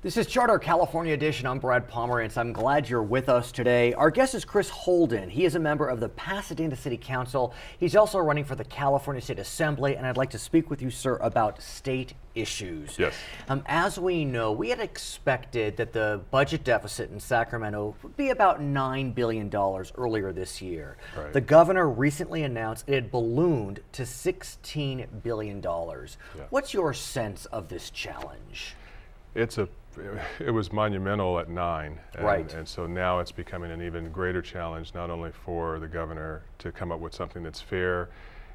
This is Charter California Edition. I'm Brad Pomerantz. I'm glad you're with us today. Our guest is Chris Holden. He is a member of the Pasadena City Council. He's also running for the California State Assembly, and I'd like to speak with you, sir, about state issues. Yes. As we know, we had expected that the budget deficit in Sacramento would be about $9 billion earlier this year. Right. The governor recently announced it had ballooned to $16 billion. Yeah. What's your sense of this challenge? It was monumental at 9, Right. And so now it's becoming an even greater challenge, not only for the governor to come up with something that's fair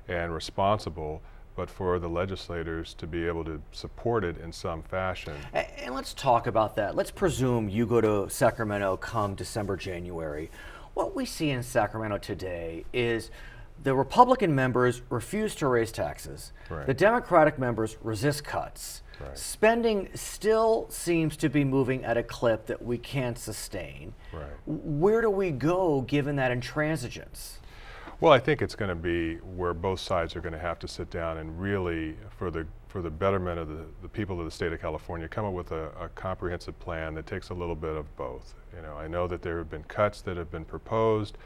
and responsible, but for the legislators to be able to support it in some fashion. And let's talk about that. Let's presume you go to Sacramento come December, January. What we see in Sacramento today is the Republican members refuse to raise taxes. Right. The Democratic members resist cuts. Right. Spending still seems to be moving at a clip that we can't sustain. Right. Where do we go given that intransigence? Well, I think it's going to be where both sides are going to have to sit down and really, for the betterment of the people of the state of California, come up with a comprehensive plan that takes a little bit of both. You know, I know that there have been cuts that have been proposed,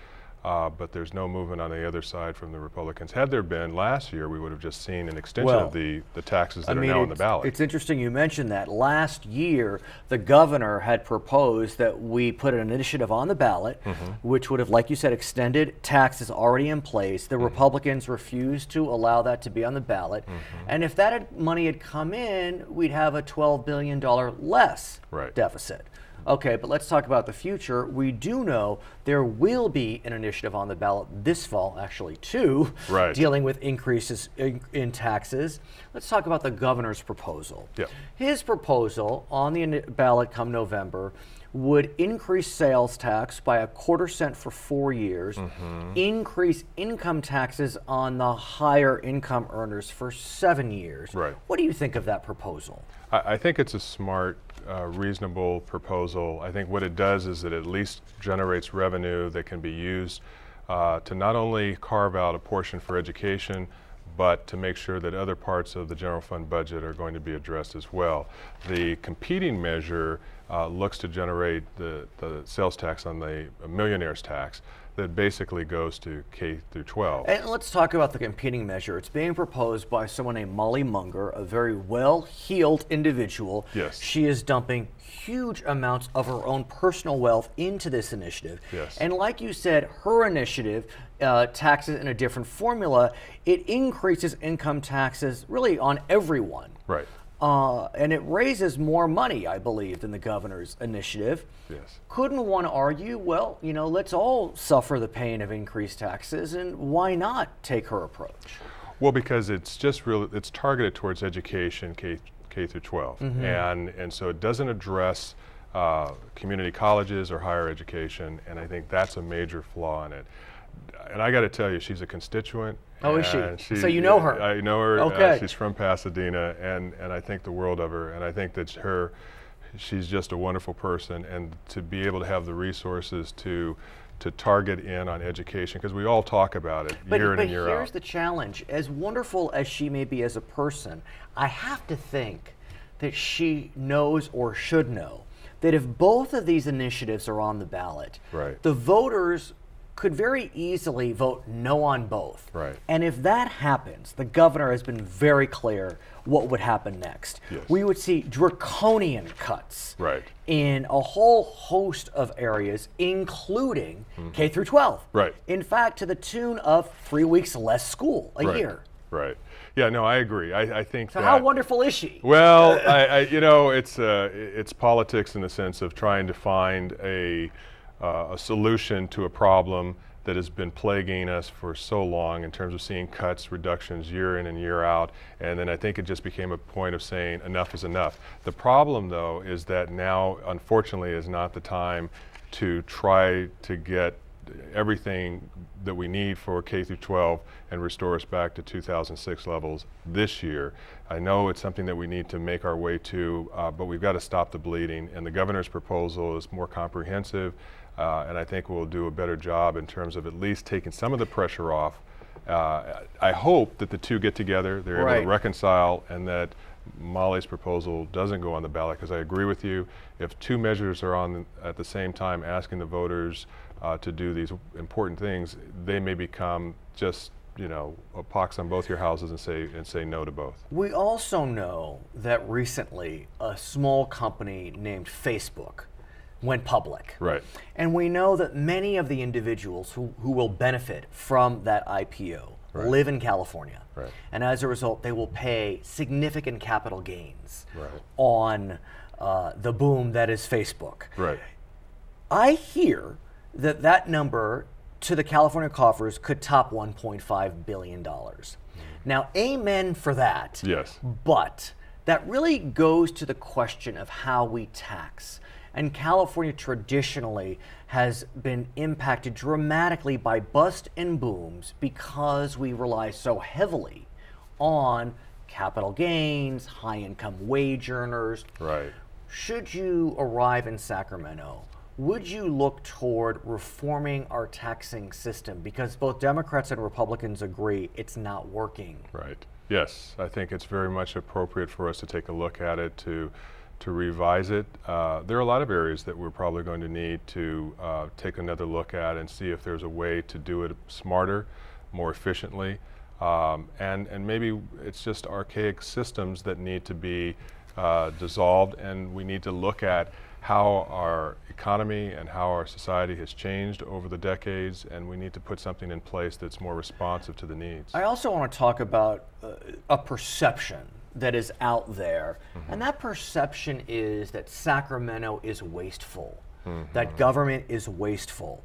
but there's no movement on the other side from the Republicans. Had there been last year, we would have just seen an extension of the taxes that are now on the ballot. It's interesting you mentioned that. Last year, the governor had proposed that we put an initiative on the ballot, which would have, like you said, extended taxes already in place. The Republicans refused to allow that to be on the ballot. And if that money had come in, we'd have a $12 billion less deficit. Okay, but let's talk about the future. We do know there will be an initiative on the ballot this fall, actually two, dealing with increases in taxes. Let's talk about the governor's proposal. Yep. His proposal on the ballot come November would increase sales tax by $0.25 cents for 4 years, increase income taxes on the higher income earners for 7 years. Right. What do you think of that proposal? I think it's a smart, reasonable proposal. I think what it does is it at least generates revenue that can be used to not only carve out a portion for education, but to make sure that other parts of the general fund budget are going to be addressed as well. The competing measure looks to generate the sales tax on the millionaire's tax that basically goes to K through 12. And let's talk about the competing measure. It's being proposed by someone named Molly Munger, a very well-heeled individual. Yes. She is dumping huge amounts of her own personal wealth into this initiative. Yes. And like you said, her initiative taxes in a different formula. It increases income taxes really on everyone. Right. And it raises more money, I believe, than the governor's initiative. Yes. Couldn't one argue, well, you know, let's all suffer the pain of increased taxes, and why not take her approach? Well, because it's just it's targeted towards education, K through 12, and so it doesn't address community colleges or higher education, and I think that's a major flaw in it. And I got to tell you, she's a constituent. Oh, is she? So you know her? I know her. Okay. She's from Pasadena, and I think the world of her. And I think that she's just a wonderful person, and to be able to have the resources to target in on education, because we all talk about it year in and year out. But here's the challenge. As wonderful as she may be as a person, I have to think that she knows or should know that if both of these initiatives are on the ballot, the voters could very easily vote no on both. Right. And if that happens, the governor has been very clear what would happen next. Yes. We would see draconian cuts in a whole host of areas, including K through 12. Right. In fact, to the tune of 3 weeks less school a year. Right. Yeah, no, I agree. I think so how wonderful is she? Well, you know, it's politics in the sense of trying to find a solution to a problem that has been plaguing us for so long in terms of seeing cuts, reductions year in and year out, and then I think it just became a point of saying enough is enough. The problem, though, is that now, unfortunately, is not the time to try to get everything that we need for K through 12 and restore us back to 2006 levels this year. I know it's something that we need to make our way to, but we've got to stop the bleeding, and the governor's proposal is more comprehensive, and I think we'll do a better job in terms of at least taking some of the pressure off. I hope that the two get together, they're able to reconcile, and that Molly's proposal doesn't go on the ballot, because I agree with you. If two measures are on at the same time asking the voters to do these important things, they may become just, you know, a pox on both your houses and say no to both. We also know that recently a small company named Facebook went public. Right. And we know that many of the individuals who will benefit from that IPO live in California. Right. And as a result, they will pay significant capital gains Right. on the boom that is Facebook. Right. I hear that that number to the California coffers could top $1.5 billion. Now, amen for that. Yes. But that really goes to the question of how we tax. And California traditionally has been impacted dramatically by bust and booms because we rely so heavily on capital gains, high-income wage earners. Right. Should you arrive in Sacramento, would you look toward reforming our taxing system? Because both Democrats and Republicans agree it's not working. Right. Yes, I think it's very much appropriate for us to take a look at it, to revise it. There are a lot of areas that we're probably going to need to take another look at and see if there's a way to do it smarter, more efficiently, and maybe it's just archaic systems that need to be dissolved, and we need to look at how our economy and how our society has changed over the decades, and we need to put something in place that's more responsive to the needs. I also want to talk about a perception that is out there, and that perception is that Sacramento is wasteful, that government is wasteful.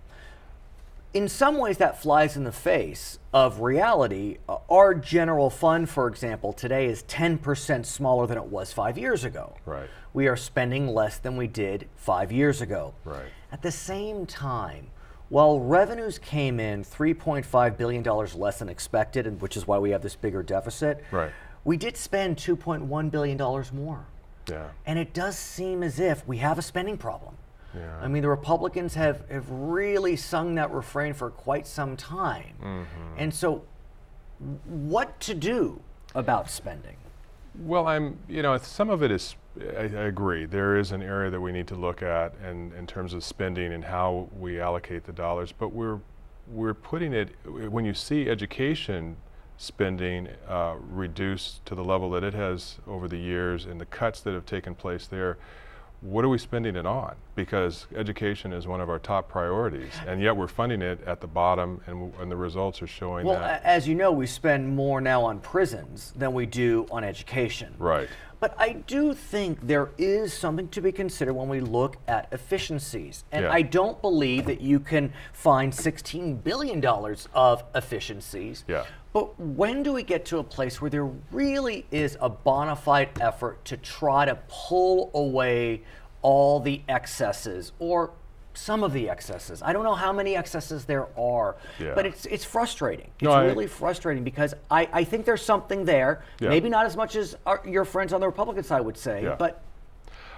In some ways, that flies in the face of reality. Our general fund, for example, today is 10% smaller than it was 5 years ago. Right. We are spending less than we did 5 years ago. Right. At the same time, while revenues came in $3.5 billion less than expected, and which is why we have this bigger deficit, Right. we did spend $2.1 billion more. Yeah. And it does seem as if we have a spending problem. Yeah. I mean, the Republicans have really sung that refrain for quite some time. And so, what to do about spending? Well, some of it is, I agree, there is an area that we need to look at in terms of spending and how we allocate the dollars, but we're putting it, when you see education spending reduced to the level that it has over the years and the cuts that have taken place there, what are we spending it on? Because education is one of our top priorities, and yet we're funding it at the bottom, and the results are showing that. Well, as you know, we spend more now on prisons than we do on education. Right. But I do think there is something to be considered when we look at efficiencies. And Yeah. I don't believe that you can find $16 billion of efficiencies. Yeah. But when do we get to a place where there really is a bona fide effort to try to pull away all the excesses, or some of the excesses? I don't know how many excesses there are, Yeah. but it's frustrating. It's No, really frustrating because I think there's something there. Yeah. Maybe not as much as your friends on the Republican side would say, Yeah. but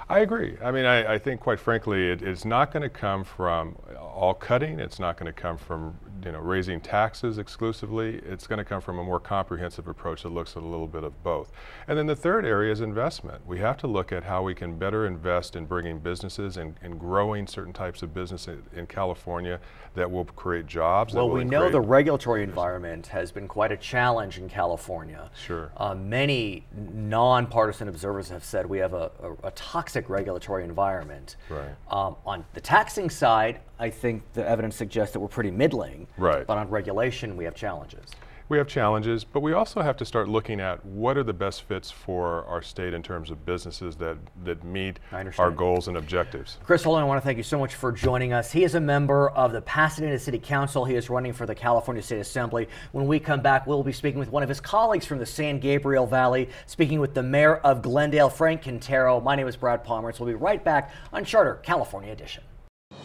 I agree. I mean, I think, quite frankly, it's not going to come from all cutting. It's not going to come from raising taxes exclusively. It's going to come from a more comprehensive approach that looks at a little bit of both. And then the third area is investment. We have to look at how we can better invest in bringing businesses and growing certain types of business in California that will create jobs. well, we know the regulatory environment has been quite a challenge in California. Sure. Many nonpartisan observers have said we have a toxic regulatory environment. Right. On the taxing side, I think the evidence suggests that we're pretty middling. Right. But on regulation, we have challenges. We have challenges, but we also have to start looking at what are the best fits for our state in terms of businesses that meet our goals and objectives. Chris Holden, I want to thank you so much for joining us. He is a member of the Pasadena City Council. He is running for the California State Assembly. When we come back, we'll be speaking with one of his colleagues from the San Gabriel Valley, speaking with the mayor of Glendale, Frank Quintero. My name is Brad Palmer, so we'll be right back on Charter California Edition.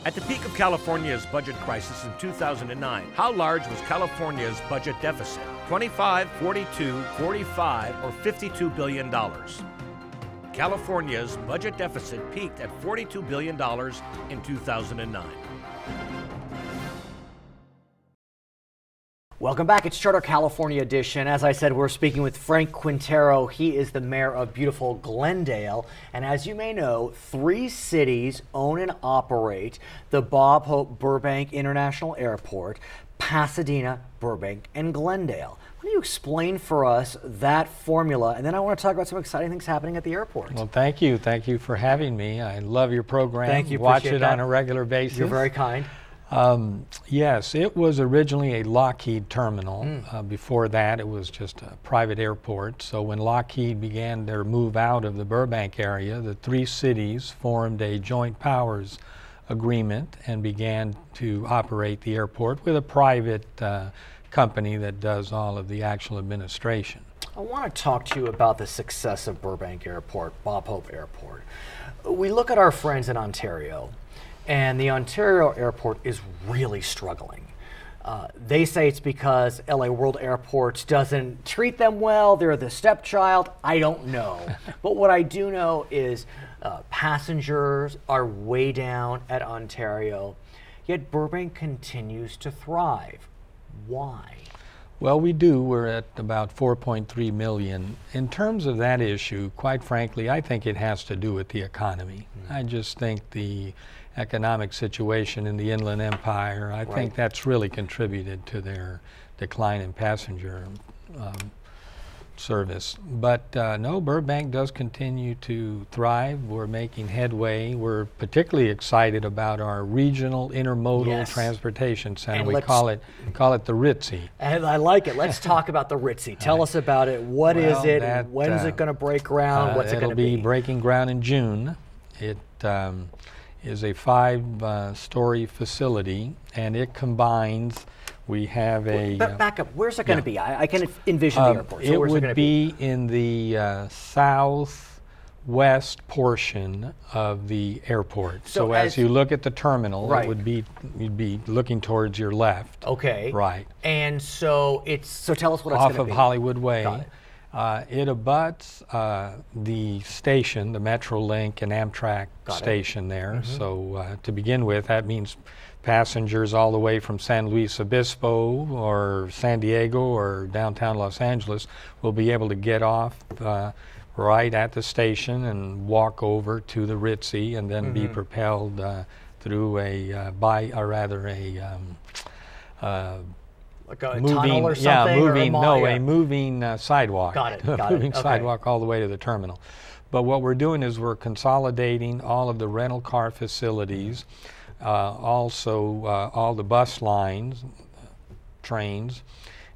At the peak of California's budget crisis in 2009, how large was California's budget deficit? 25, 42, 45, or $52 billion? California's budget deficit peaked at $42 billion in 2009. Welcome back. It's Charter California edition. As I said, we're speaking with Frank Quintero. He is the mayor of beautiful Glendale. And as you may know, 3 cities own and operate the Bob Hope Burbank International Airport, Pasadena, Burbank, and Glendale. Why don't you explain for us that formula? And then I want to talk about some exciting things happening at the airport. Well, thank you. Thank you for having me. I love your program. Thank you. Watch it that. on a regular basis. You're very kind. Yes, it was originally a Lockheed terminal. Before that, it was just a private airport. So when Lockheed began their move out of the Burbank area, the 3 cities formed a joint powers agreement and began to operate the airport with a private company that does all of the actual administration. I want to talk to you about the success of Burbank Airport, Bob Hope Airport. We look at our friends in Ontario, and the Ontario airport is really struggling. They say it's because LA World Airports doesn't treat them well. They're the stepchild. I don't know. But what I do know is passengers are way down at Ontario, yet Burbank continues to thrive. Why? Well, we do. We're at about 4.3 million. In terms of that issue, quite frankly, I think it has to do with the economy. I just think the economic situation in the Inland Empire, I think that's really contributed to their decline in passenger service. But no, Burbank does continue to thrive. We're making headway. We're particularly excited about our regional intermodal transportation center. And we call it the Ritzy. And I like it. Let's talk about the Ritzy. Tell us about it. What is it? When's it going to break ground? What's it going to be? It'll be breaking ground in June. It is a 5-story facility, and it combines. We have a. But back up. Where's it going to be? I can envision the airport. So it where's would it be in the southwest portion of the airport. So as you look at the terminal, it would be you'd be looking towards your left. Okay. Right. And so it's tell us what it's going to be. Off of Hollywood Way. Got it. It abuts the station, the Metrolink and Amtrak station there. So to begin with, that means passengers all the way from San Luis Obispo or San Diego or downtown Los Angeles will be able to get off right at the station and walk over to the Ritzy and then be propelled through a like a tunnel or something? A moving sidewalk. Got it. A moving sidewalk all the way to the terminal. But what we're doing is we're consolidating all of the rental car facilities, also all the bus lines, trains.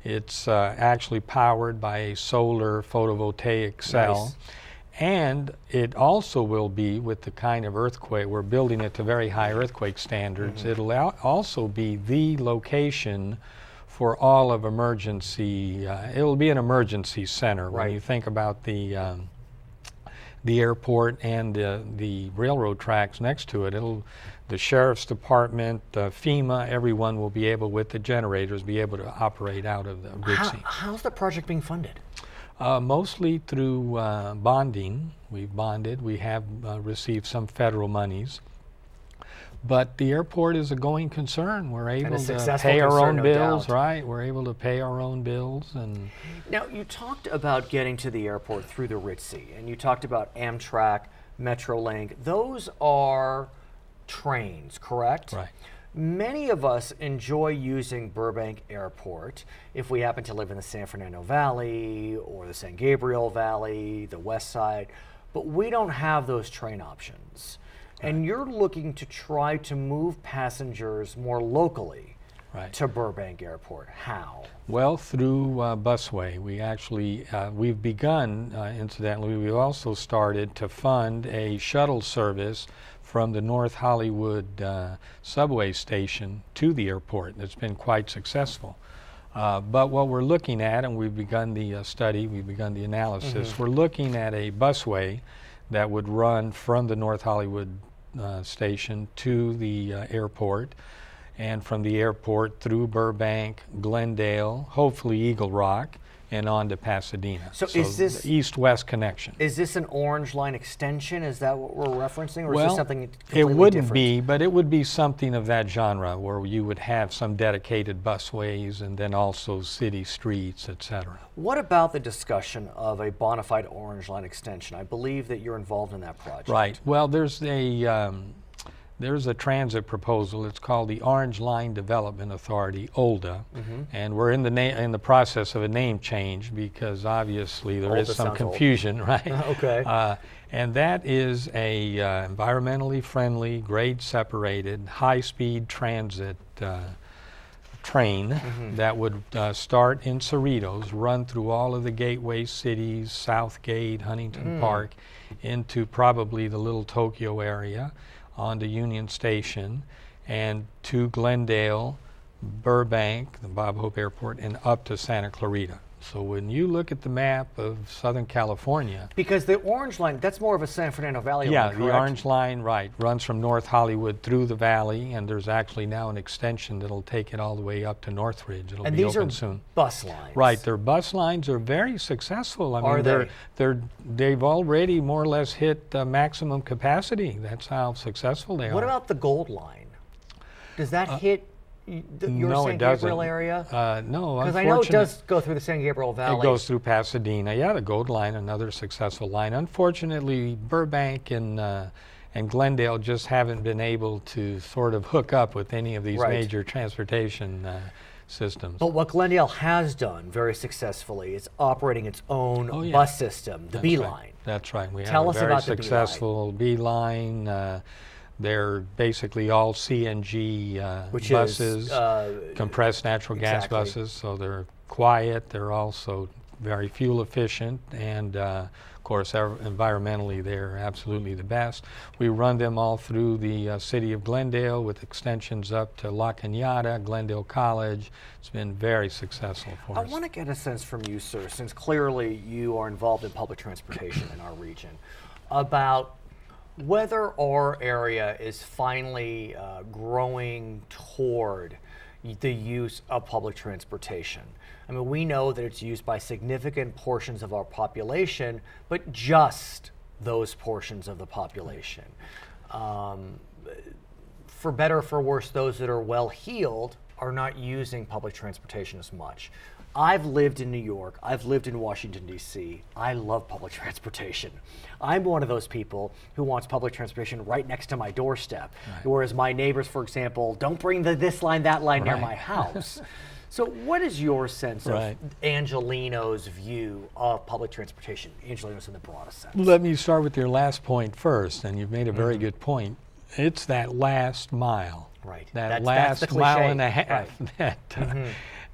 It's actually powered by a solar photovoltaic cell. Nice. And it also will be, with the kind of earthquake, we're building it to very high earthquake standards. It'll also be the location for all of emergency. It'll be an emergency center. When you think about the airport and the railroad tracks next to it, the sheriff's department, FEMA, everyone will be able, with the generators, be able to operate out of the Ritzy. How's the project being funded? Mostly through bonding. We've bonded. We have received some federal monies. But the airport is a going concern. We're able to pay our own bills, right? We're able to pay our own bills. And now, you talked about getting to the airport through the Ritzy, and you talked about Amtrak, Metrolink. Those are trains, correct? Right. Many of us enjoy using Burbank Airport if we happen to live in the San Fernando Valley or the San Gabriel Valley, the West Side, but we don't have those train options. And you're looking to try to move passengers more locally to Burbank Airport. How? Well, through busway. We actually, we've begun, incidentally, we've also started to fund a shuttle service from the North Hollywood subway station to the airport. It's been quite successful. But what we're looking at, and we've begun the study, we've begun the analysis, we're looking at a busway that would run from the North Hollywood station to the airport, and from the airport through Burbank, Glendale, hopefully Eagle Rock, and on to Pasadena. So is this the east-west connection? Is this an Orange Line extension? Is that what we're referencing, or well, is this something completely it wouldn't different? be, but it would be something of that genre where you would have some dedicated busways and then also city streets, etc. What about the discussion of a bona fide Orange Line extension? I believe that you're involved in that project. Right. Well, there's a transit proposal. It's called the Orange Line Development Authority, OLDA, and we're in the process of a name change because obviously there is some confusion, right? Okay. And that is a environmentally friendly, grade separated, high-speed transit train that would start in Cerritos, run through all of the gateway cities, Southgate, Huntington Park, into probably the Little Tokyo area, onto Union Station, and to Glendale, Burbank, the Bob Hope Airport, and up to Santa Clarita. So when you look at the map of Southern California... Because the Orange Line, that's more of a San Fernando Valley line, Yeah, the correct? Orange Line, right, runs from North Hollywood through the valley, and there's actually now an extension that'll take it all the way up to Northridge. It'll be open soon. And these are bus lines. Right, their bus lines are very successful. I Are mean, they? they've already more or less hit maximum capacity. That's how successful they are. What about the Gold Line? Does that hit your no, San it doesn't. Gabriel area? No, because I know it does go through the San Gabriel Valley. It goes through Pasadena. Yeah, the Gold Line, another successful line. Unfortunately, Burbank and Glendale just haven't been able to sort of hook up with any of these major transportation systems. But what Glendale has done very successfully is operating its own bus system, the B Line. That's right. We Tell have us a very about successful B Line. They're basically all CNG buses, compressed natural gas buses, so they're quiet. They're also very fuel efficient, and of course, environmentally, they're absolutely the best. We run them all through the city of Glendale with extensions up to La Cañada, Glendale College. It's been very successful for us. I want to get a sense from you, sir, since clearly you are involved in public transportation in our region, about whether our area is finally growing toward the use of public transportation. I mean, we know that it's used by significant portions of our population, but just those portions of the population. For better or for worse, those that are well-heeled are not using public transportation as much. I've lived in New York, I've lived in Washington, D.C. I love public transportation. I'm one of those people who wants public transportation right next to my doorstep, whereas my neighbors, for example, don't bring this line, that line near my house. So what is your sense of Angelino's view of public transportation, Angelino's in the broadest sense? Let me start with your last point first, and you've made a very good point. It's that last mile. Right. That that's last mile and a half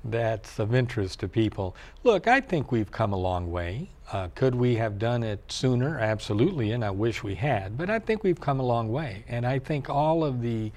that's of interest to people. Look, I think we've come a long way. Could we have done it sooner? Absolutely, and I wish we had. But I think we've come a long way. And I think all of the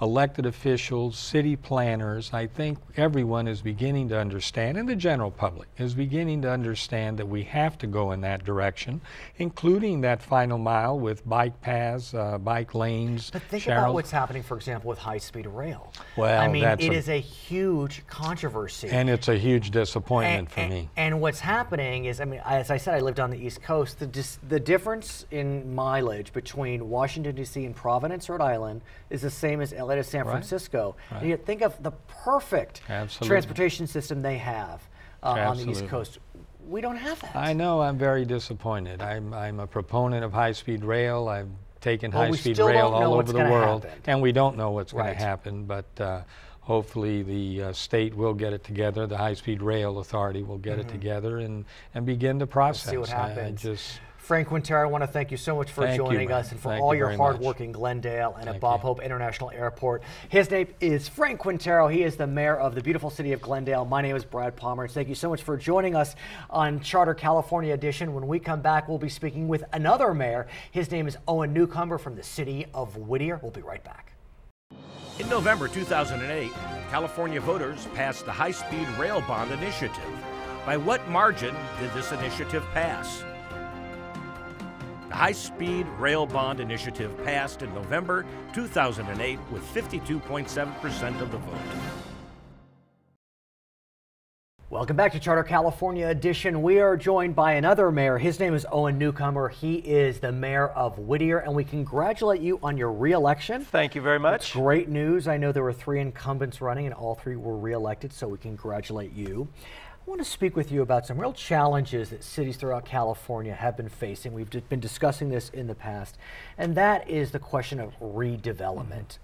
elected officials, city planners, I think everyone is beginning to understand, and the general public is beginning to understand that we have to go in that direction, including that final mile with bike paths, bike lanes. But think about what's happening, for example, with high-speed rail. Well, I mean, it is a huge controversy. And it's a huge disappointment for me. And what's happening is, I mean, as I said, I lived on the East Coast. The difference in mileage between Washington, D.C. and Providence, Rhode Island is the same as LA to San Francisco. And you think of the perfect transportation system they have on the East Coast. We don't have that. I know. I'm very disappointed. I'm a proponent of high-speed rail. I've taken high-speed rail all over the world, and we don't know what's going to happen. But hopefully the state will get it together. The High-Speed Rail Authority will get it together and begin the process. We'll see what happens. Frank Quintero, I want to thank you so much for joining us and for all your hard work in Glendale and at Bob Hope International Airport. His name is Frank Quintero. He is the mayor of the beautiful city of Glendale. My name is Brad Palmer. Thank you so much for joining us on Charter California Edition. When we come back, we'll be speaking with another mayor. His name is Owen Newcomer from the city of Whittier. We'll be right back. In November 2008, California voters passed the High-Speed Rail Bond Initiative. By what margin did this initiative pass? The High-Speed Rail Bond Initiative passed in November 2008 with 52.7% of the vote. Welcome back to Charter California Edition. We are joined by another mayor. His name is Owen Newcomer. He is the mayor of Whittier, and we congratulate you on your re-election. Thank you very much. It's great news. I know there were 3 incumbents running, and all 3 were re-elected, so we congratulate you. I want to speak with you about some real challenges that cities throughout California have been facing. We've been discussing this in the past, and that is the question of redevelopment.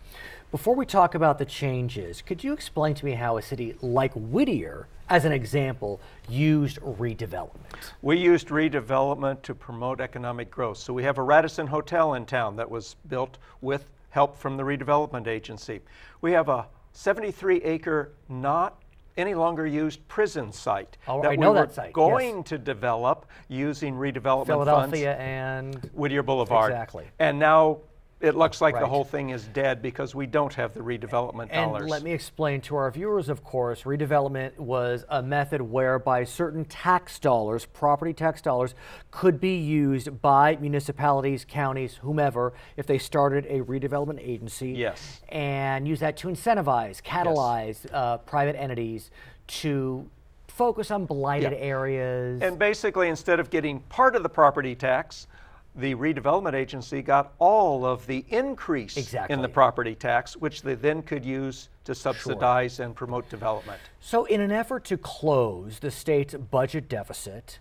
Before we talk about the changes, could you explain to me how a city like Whittier, as an example, used redevelopment? We used redevelopment to promote economic growth. So we have a Radisson Hotel in town that was built with help from the redevelopment agency. We have a 73-acre not any longer used prison site that we were going to develop using redevelopment Philadelphia funds. And Whittier Boulevard. Exactly. And now it looks like Right. the whole thing is dead because we don't have the redevelopment dollars. And let me explain to our viewers, of course, redevelopment was a method whereby certain tax dollars, property tax dollars, could be used by municipalities, counties, whomever, if they started a redevelopment agency. Yes. And use that to incentivize, catalyze private entities to focus on blighted areas. And basically, instead of getting part of the property tax, the redevelopment agency got all of the increase in the property tax, which they then could use to subsidize and promote development. So in an effort to close the state's budget deficit,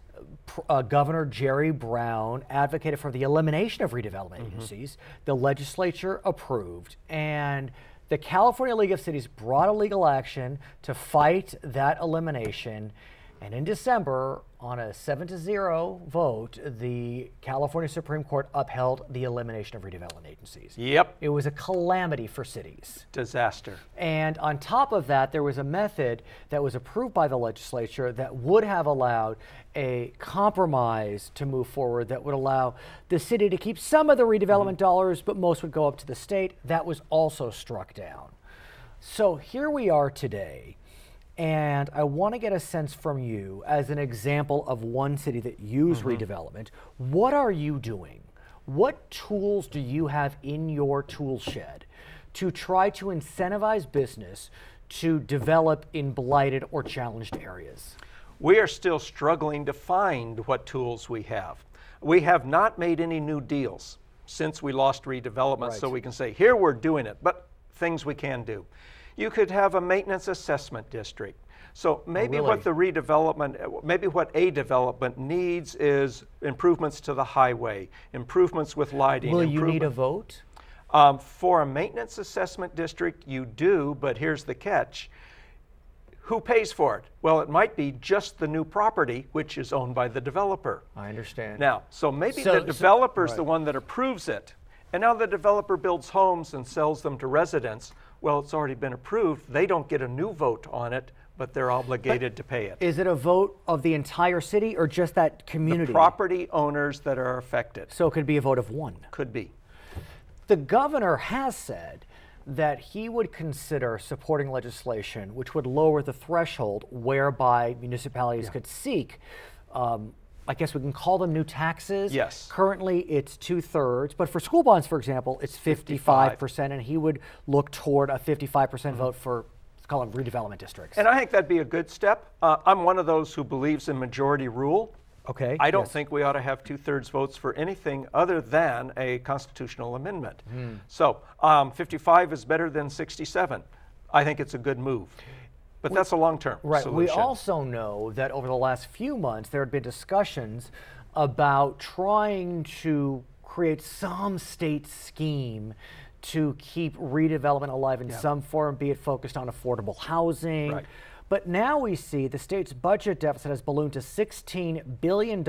Governor Jerry Brown advocated for the elimination of redevelopment agencies. The legislature approved, and the California League of Cities brought a legal action to fight that elimination. And in December, on a 7-0 vote, the California Supreme Court upheld the elimination of redevelopment agencies. Yep. It was a calamity for cities. Disaster. And on top of that, there was a method that was approved by the legislature that would have allowed a compromise to move forward that would allow the city to keep some of the redevelopment dollars, but most would go up to the state. That was also struck down. So here we are today. And I want to get a sense from you, as an example of one city that used redevelopment, what are you doing? What tools do you have in your tool shed to try to incentivize business to develop in blighted or challenged areas? We are still struggling to find what tools we have. We have not made any new deals since we lost redevelopment, so we can say, here we're doing it, but things we can do. You could have a maintenance assessment district. So maybe what the redevelopment, maybe what a development needs is improvements to the highway, improvements with lighting. Will you need a vote? For a maintenance assessment district, you do, but here's the catch. Who pays for it? Well, it might be just the new property, which is owned by the developer. I understand. Now, so maybe the developer's the one that approves it. And now the developer builds homes and sells them to residents. Well, it's already been approved. They don't get a new vote on it, but they're obligated to pay it. Is it a vote of the entire city or just that community? The property owners that are affected. So it could be a vote of one. Could be. The governor has said that he would consider supporting legislation which would lower the threshold whereby municipalities could seek I guess we can call them new taxes. Yes. Currently, it's 2/3, but for school bonds, for example, it's 55%, and he would look toward a 55% vote for, let's call them redevelopment districts. And I think that'd be a good step. I'm one of those who believes in majority rule. Okay. I don't think we ought to have 2/3 votes for anything other than a constitutional amendment. So 55 is better than 67. I think it's a good move. But that's a long-term solution. We also know that over the last few months, there had been discussions about trying to create some state scheme to keep redevelopment alive in some form, be it focused on affordable housing. Right. But now we see the state's budget deficit has ballooned to $16 billion,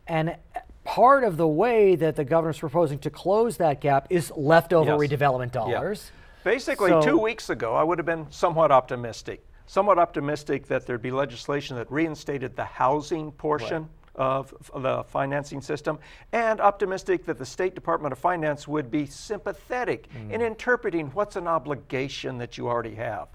and part of the way that the governor's proposing to close that gap is leftover redevelopment dollars. Basically, 2 weeks ago, I would have been somewhat optimistic that there'd be legislation that reinstated the housing portion of the financing system, and optimistic that the State Department of Finance would be sympathetic in interpreting what's an obligation that you already have.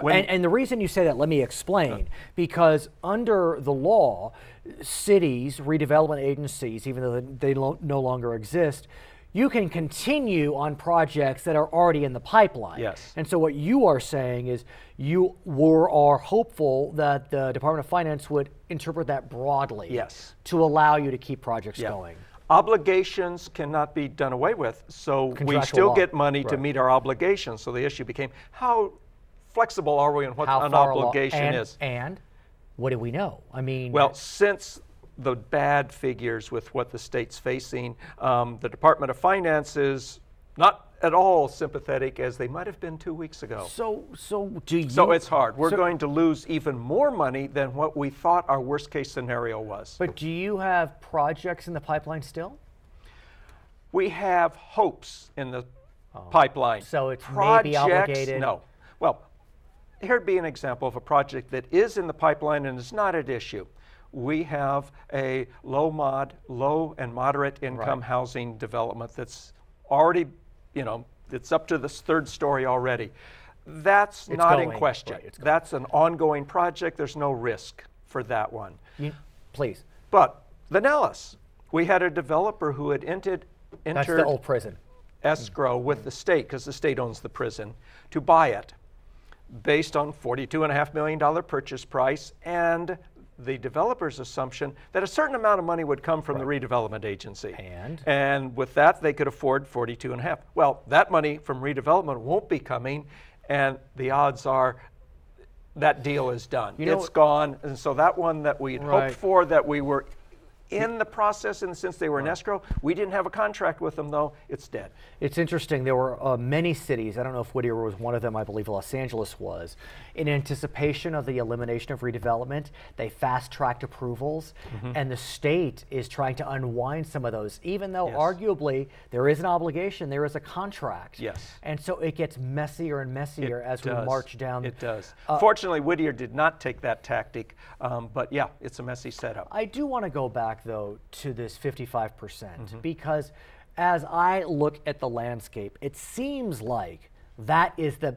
And the reason you say that, let me explain. Because under the law, cities, redevelopment agencies, even though they no longer exist, you can continue on projects that are already in the pipeline. Yes. And so what you are saying is you are hopeful that the Department of Finance would interpret that broadly. Yes. To allow you to keep projects going. Obligations cannot be done away with, so we still get money to meet our obligations. So the issue became, how flexible are we in what an obligation is? And what do we know? I mean, well, since the bad figures with what the state's facing, the Department of Finance is not at all sympathetic as they might have been 2 weeks ago. So do you? So it's hard. We're going to lose even more money than what we thought our worst case scenario was. But do you have projects in the pipeline still? We have hopes in the pipeline. So it's projects, maybe obligated? No. Well, here'd be an example of a project that is in the pipeline and is not at issue. We have a low and moderate income housing development that's already, it's up to the third story already. That's not in question. That's an ongoing project. There's no risk for that one. Please. But the Nellis, we had a developer who had entered That's the old prison. escrow with the state, because the state owns the prison, to buy it based on $42.5 million purchase price and the developer's assumption that a certain amount of money would come from the redevelopment agency. And with that, they could afford $42.5. Well, that money from redevelopment won't be coming, and the odds are that deal is done. It's gone. And so that one that we had hoped for, that we were in the process, and since they were in escrow, we didn't have a contract with them, though. It's dead. It's interesting. There were many cities, I don't know if Whittier was one of them, I believe Los Angeles was, in anticipation of the elimination of redevelopment, they fast-tracked approvals, and the state is trying to unwind some of those, even though arguably there is an obligation, there is a contract. And so it gets messier and messier as we march down. It does. Fortunately, Whittier did not take that tactic, but yeah, it's a messy setup. I do want to go back, though, to this 55%, because as I look at the landscape, it seems like that is the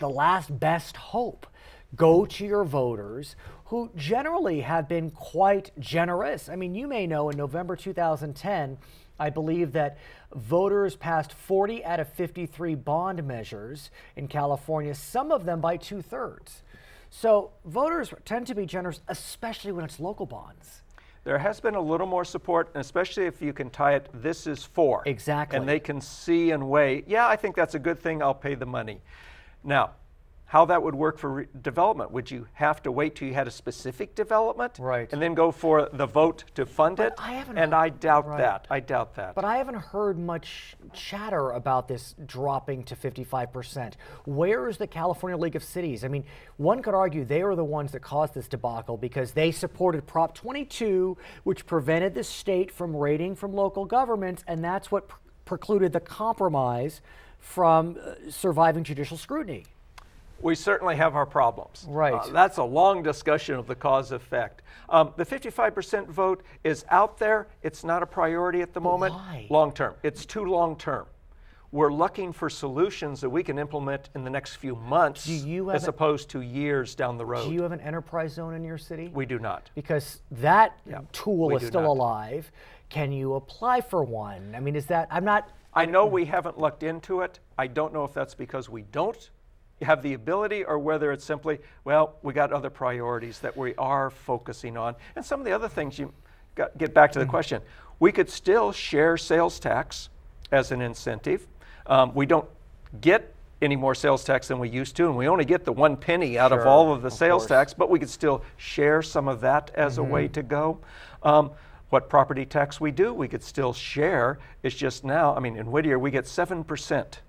last best hope. Go to your voters, who generally have been quite generous. I mean, you may know in November 2010, I believe that voters passed 40 out of 53 bond measures in California, some of them by 2/3. So voters tend to be generous, especially when it's local bonds. There has been a little more support, and especially if you can tie it, this is for. Exactly. And they can see and weigh, yeah, I think that's a good thing, I'll pay the money. Now, how that would work for development, would you have to wait till you had a specific development? And then go for the vote to fund it? I doubt that. I doubt that. But I haven't heard much chatter about this dropping to 55%. Where is the California League of Cities? I mean, one could argue they were the ones that caused this debacle because they supported Prop 22, which prevented the state from raiding from local governments, and that's what precluded the compromise from surviving judicial scrutiny. We certainly have our problems. That's a long discussion of the cause-effect. The 55% vote is out there. It's not a priority at the moment. Why? Long-term. It's too long-term. We're looking for solutions that we can implement in the next few months as opposed to years down the road. Do you have an enterprise zone in your city? We do not. Because that tool is still alive. Can you apply for one? I mean, is that, I know we haven't looked into it. I don't know if that's because we don't have the ability or whether it's simply, well, we got other priorities that we are focusing on. And some of the other things, get back to the question, we could still share sales tax as an incentive. We don't get any more sales tax than we used to, and we only get the 1 penny out of all of the sales tax, but we could still share some of that as a way to go. What property tax we do, we could still share. It's just now, I mean, in Whittier, we get 7%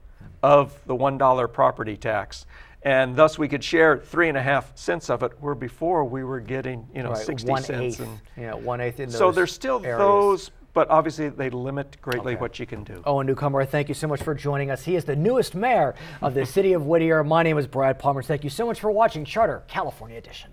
of the $1 property tax, and thus we could share 3.5 cents of it, where before we were getting 60 cents. And 1/8 in those. So there's still areas. Those, but obviously they limit greatly what you can do. Owen Newcomer, thank you so much for joining us. He is the newest mayor of the city of Whittier. My name is Brad Palmer. Thank you so much for watching Charter California Edition.